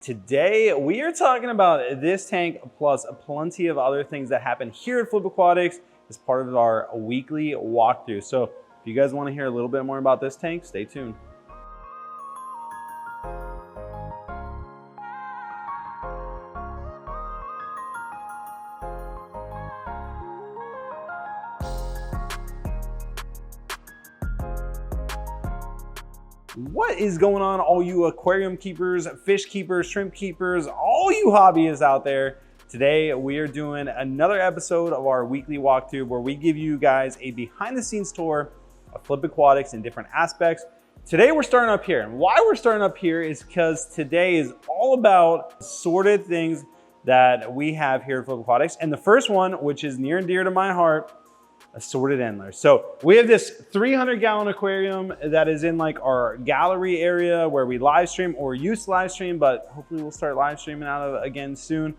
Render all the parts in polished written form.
Today, we are talking about this tank plus plenty of other things that happen here at Flipaquatics as part of our weekly walkthrough. So if you guys want to hear a little bit more about this tank, stay tuned. What is going on, all you aquarium keepers, fish keepers, shrimp keepers, all you hobbyists out there? Today, we are doing another episode of our weekly walkthrough where we give you guys a behind the scenes tour of Flipaquatics in different aspects. Today, we're starting up here. And why we're starting up here is because today is all about assorted things that we have here at Flipaquatics. And the first one, which is near and dear to my heart, assorted Endlers. So we have this 300-gallon aquarium that is in like our gallery area where we live stream or used to live stream, but hopefully we'll start live streaming out of it again soon.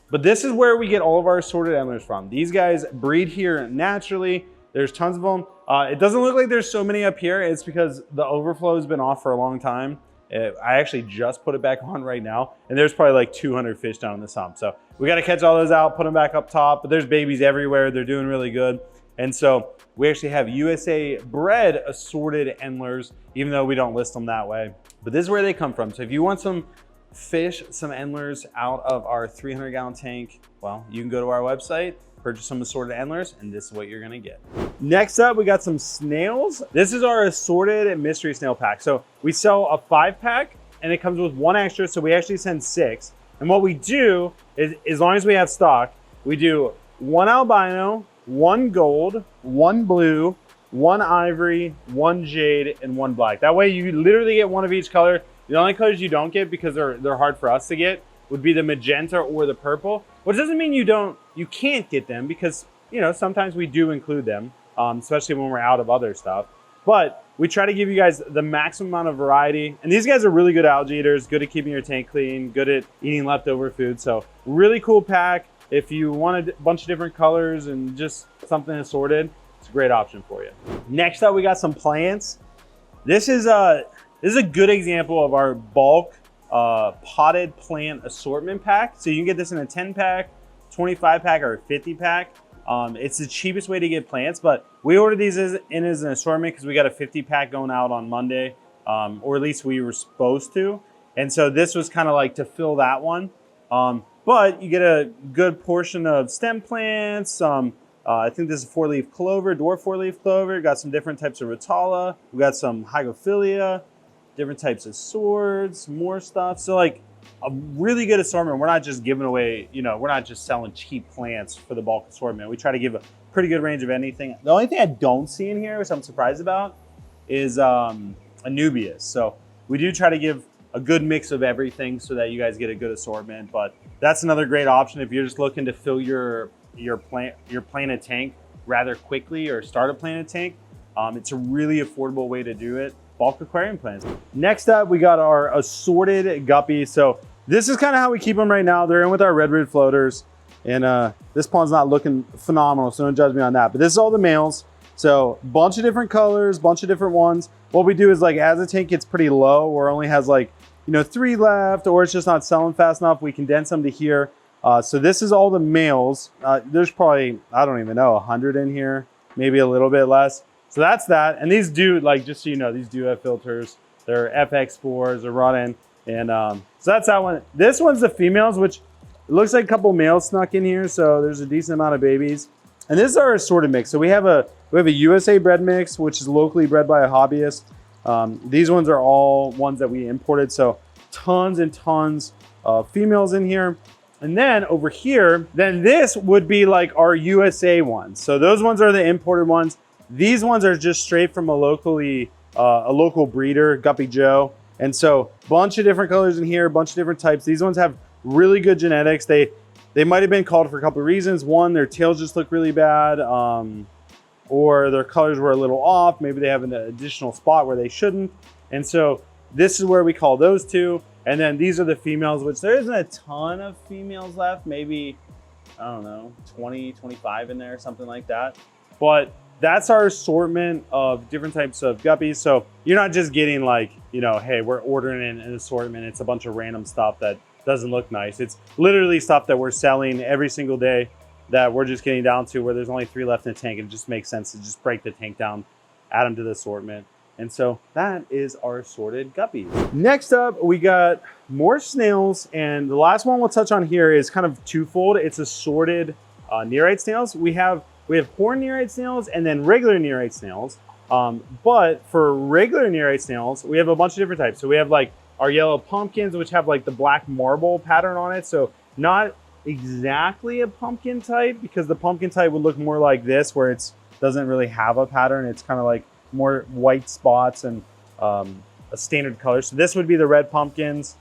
But this is where we get all of our assorted Endlers from. These guys breed here naturally. There's tons of them. It doesn't look like there's so many up here. It's because the overflow has been off for a long time. I actually just put it back on right now, and there's probably like 200 fish down in the sump. So we got to catch all those out, put them back up top, but there's babies everywhere. They're doing really good. And so we actually have USA bred assorted Endlers, even though we don't list them that way. But this is where they come from. So if you want some fish, some Endlers out of our 300-gallon tank, well, you can go to our website, purchase some assorted Endlers, and this is what you're gonna get. Next up, we got some snails. This is our assorted mystery snail pack. So we sell a 5-pack, and it comes with 1 extra, so we actually send 6. And what we do is, as long as we have stock, we do 1 albino, 1 gold, 1 blue, 1 ivory, 1 jade, and 1 black. That way you literally get 1 of each color. The only colors you don't get, because they're hard for us to get, would be the magenta or the purple. Which doesn't mean you can't get them, because sometimes we do include them, especially when we're out of other stuff. But we try to give you guys the maximum amount of variety. And these guys are really good algae eaters, good at keeping your tank clean, good at eating leftover food. So really cool pack. If you want a bunch of different colors and just something assorted, it's a great option for you. Next up, we got some plants. This is a good example of our bulk potted plant assortment pack. So you can get this in a 10-pack, 25-pack, or a 50-pack. It's the cheapest way to get plants, but we ordered these as an assortment because we got a 50-pack going out on Monday, or at least we were supposed to. And so this was kind of like to fill that one. But you get a good portion of stem plants. I think this is 4-leaf clover, dwarf 4-leaf clover. Got some different types of rotala. We got some hygophilia, different types of swords, more stuff. So like a really good assortment. We're not just giving away, we're not just selling cheap plants for the bulk assortment. We try to give a pretty good range of anything. The only thing I don't see in here, which I'm surprised about, is Anubias. So we do try to give a good mix of everything so that you guys get a good assortment. But that's another great option if you're just looking to fill your planted tank rather quickly, or start a planted tank. It's a really affordable way to do it. Bulk aquarium plants. Next up, we got our assorted guppies. So this is kind of how we keep them right now. They're in with our red root floaters, and this pond's not looking phenomenal, so don't judge me on that. But this is all the males. So bunch of different colors, bunch of different ones. What we do is, like, as the tank gets pretty low, or only has like 3 left, or it's just not selling fast enough, we condense them to here. So this is all the males. There's probably, I don't even know, 100 in here, maybe a little bit less. So that's that. And these do, like, just so you know, these do have filters. They're FX spores, they're running. And so that's that one. This one's the females, which it looks like a couple males snuck in here. So there's a decent amount of babies. And this is our assorted mix. So we have a USA bred mix, which is locally bred by a hobbyist. These ones are all ones that we imported. So tons and tons of females in here. And then over here, then this would be like our USA ones. So those ones are the imported ones. These ones are just straight from a local breeder, Guppy Joe. And so bunch of different colors in here, a bunch of different types. These ones have really good genetics. They might have been called for a couple of reasons. One, their tails just look really bad, or their colors were a little off. Maybe they have an additional spot where they shouldn't. And so this is where we call those two. And then these are the females, which there isn't a ton of females left. Maybe, I don't know, 20, 25 in there, something like that. But that's our assortment of different types of guppies. So you're not just getting like, you know, hey, we're ordering an assortment. It's a bunch of random stuff that doesn't look nice. It's literally stuff that we're selling every single day that we're just getting down to where there's only 3 left in the tank. And it just makes sense to just break the tank down, add them to the assortment. And so that is our assorted guppies. Next up, we got more snails. And the last one we'll touch on here is kind of twofold. It's assorted Nerite snails. We have horn Nerite snails and then regular Nerite snails. But for regular Nerite snails, we have a bunch of different types. So we have like our yellow pumpkins, which have like the black marble pattern on it. So not exactly a pumpkin type, because the pumpkin type would look more like this, where it doesn't really have a pattern. It's kind of like more white spots and a standard color. So this would be the red pumpkins.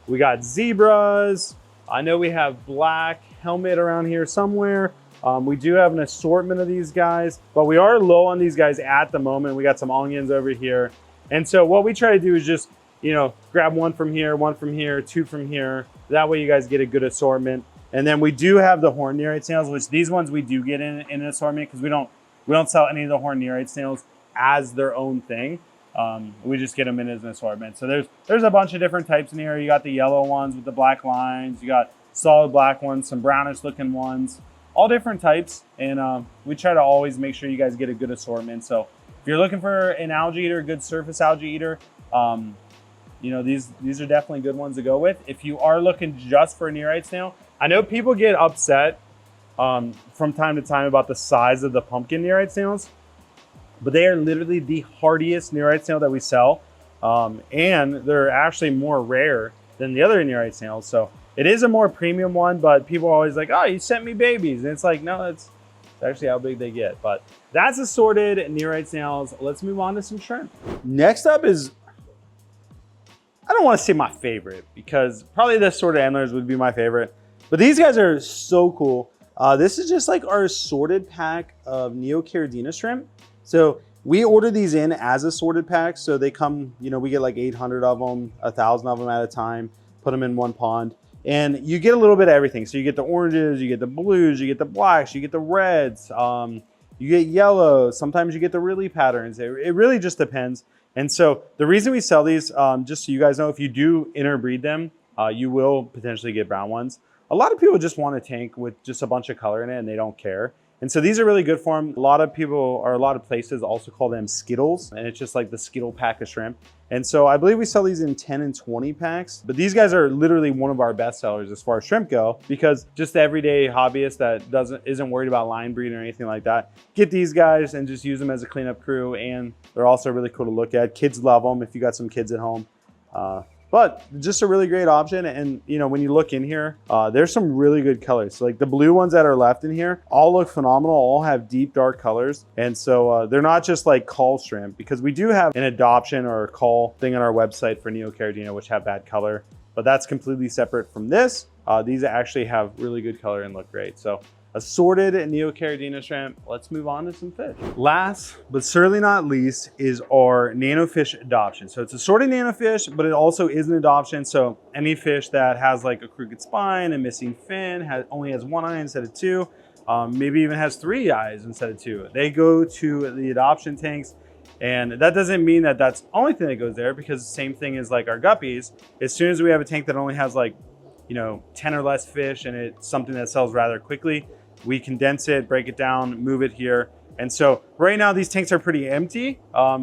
We got zebras. I know we have black helmet around here somewhere. We do have an assortment of these guys, but we are low on these guys at the moment. We got some onions over here. And so what we try to do is just, you know, grab one from here, 2 from here. That way you guys get a good assortment. And then we do have the horn Nerite snails, which these ones we do get in an assortment, because we don't sell any of the horn Nerite snails as their own thing. We just get them in as an assortment. So there's a bunch of different types in here. You got the yellow ones with the black lines. You got solid black ones, some brownish looking ones, all different types. And we try to always make sure you guys get a good assortment. So if you're looking for an algae eater, a good surface algae eater, you know, these are definitely good ones to go with. If you are looking just for a Nerite snail, I know people get upset from time to time about the size of the pumpkin Nerite snails, but they are literally the hardiest Nerite snail that we sell. And they're actually more rare than the other Nerite snails. So it is a more premium one, but people are always like, oh, you sent me babies. And it's like, no, it's actually how big they get. But that's assorted Nerite snails. Let's move on to some shrimp. Next up is, I don't want to say my favorite, because probably the assorted Endlers would be my favorite, but these guys are so cool. This is just like our assorted pack of Neocaridina shrimp. So we order these in as assorted packs. So they come, you know, we get like 800 of them, 1,000 of them at a time, put them in one pond. And you get a little bit of everything. So you get the oranges, you get the blues, you get the blacks, you get the reds, you get yellow. Sometimes you get the really patterns. It really just depends. And so the reason we sell these, just so you guys know, if you do interbreed them, you will potentially get brown ones. A lot of people just want a tank with just a bunch of color in it and they don't care. And so these are really good for them. A lot of people, or a lot of places, also call them Skittles, and it's just like the Skittle pack of shrimp. And so I believe we sell these in 10 and 20 packs, but these guys are literally one of our best sellers as far as shrimp go, because just the everyday hobbyist that isn't worried about line breeding or anything like that, get these guys and just use them as a cleanup crew. And they're also really cool to look at. Kids love them if you got some kids at home. But just a really great option. And you know, when you look in here, there's some really good colors. So like the blue ones that are left in here all look phenomenal, all have deep dark colors. And so they're not just like cull shrimp, because we do have an adoption or a cull thing on our website for Neocaridina, which have bad color, but that's completely separate from this. These actually have really good color and look great. So assorted Neocaridina shrimp. Let's move on to some fish. Last, but certainly not least, is our nanofish adoption. So it's assorted nanofish, but it also is an adoption. So any fish that has like a crooked spine, a missing fin, only has 1 eye instead of 2, maybe even has 3 eyes instead of 2, they go to the adoption tanks. And that doesn't mean that that's the only thing that goes there, because the same thing is like our guppies. As soon as we have a tank that only has like, you know, 10 or less fish, and it's something that sells rather quickly, we condense it, break it down, move it here. And so right now these tanks are pretty empty,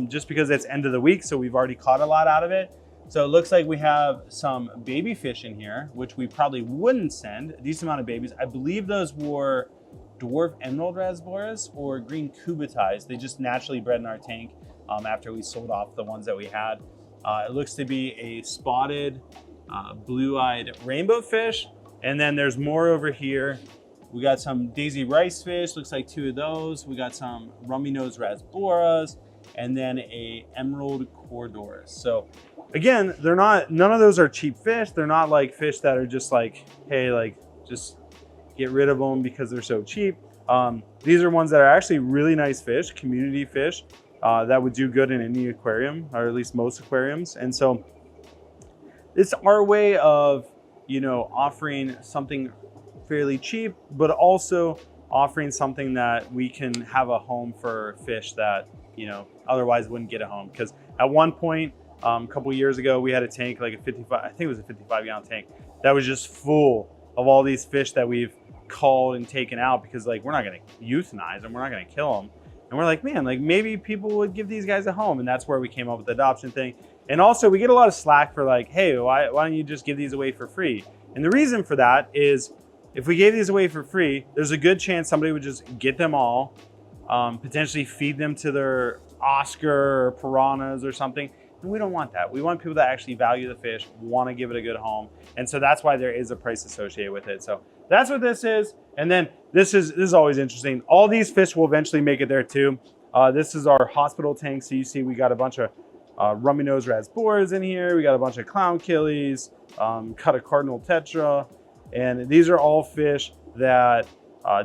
just because it's end of the week. So we've already caught a lot out of it. So it looks like we have some baby fish in here, which we probably wouldn't send, a decent amount of babies. I believe those were dwarf emerald rasboras or green cubitais. They just naturally bred in our tank after we sold off the ones that we had. It looks to be a spotted, blue-eyed rainbow fish. And then there's more over here. We got some daisy rice fish, looks like 2 of those. We got some rummy nose rasboras, and then a emerald corridors. So again, none of those are cheap fish. They're not like fish that are just like, hey, like just get rid of them because they're so cheap. These are ones that are actually really nice fish, community fish, that would do good in any aquarium, or at least most aquariums. And so it's our way of, you know, offering something fairly cheap, but also offering something that we can have a home for fish that, you know, otherwise wouldn't get a home. Because at one point, a couple years ago, we had a tank, like a 55, I think it was a 55-gallon tank, that was just full of all these fish that we've called and taken out because, like, we're not going to euthanize them, we're not going to kill them. And we're like, man, like, maybe people would give these guys a home. And that's where we came up with the adoption thing. And also, we get a lot of slack for like, hey, why don't you just give these away for free? And the reason for that is, if we gave these away for free, there's a good chance somebody would just get them all, potentially feed them to their Oscar or piranhas or something. And we don't want that. We want people that actually value the fish, want to give it a good home. And so that's why there is a price associated with it. So that's what this is. And then this is always interesting. All these fish will eventually make it there too. This is our hospital tank. So you see we got a bunch of rummy nose rasboras in here. We got a bunch of clown killies, cut a cardinal tetra. And these are all fish that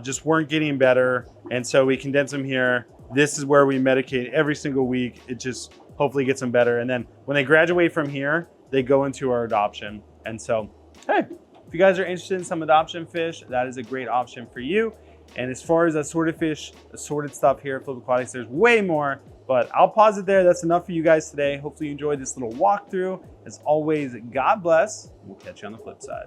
just weren't getting better. And so we condense them here. This is where we medicate every single week. It just hopefully gets them better. And then when they graduate from here, they go into our adoption. And so, hey, if you guys are interested in some adoption fish, that is a great option for you. And as far as assorted fish, assorted stuff here at Flipaquatics, there's way more, but I'll pause it there. That's enough for you guys today. Hopefully you enjoyed this little walkthrough. As always, God bless. We'll catch you on the flip side.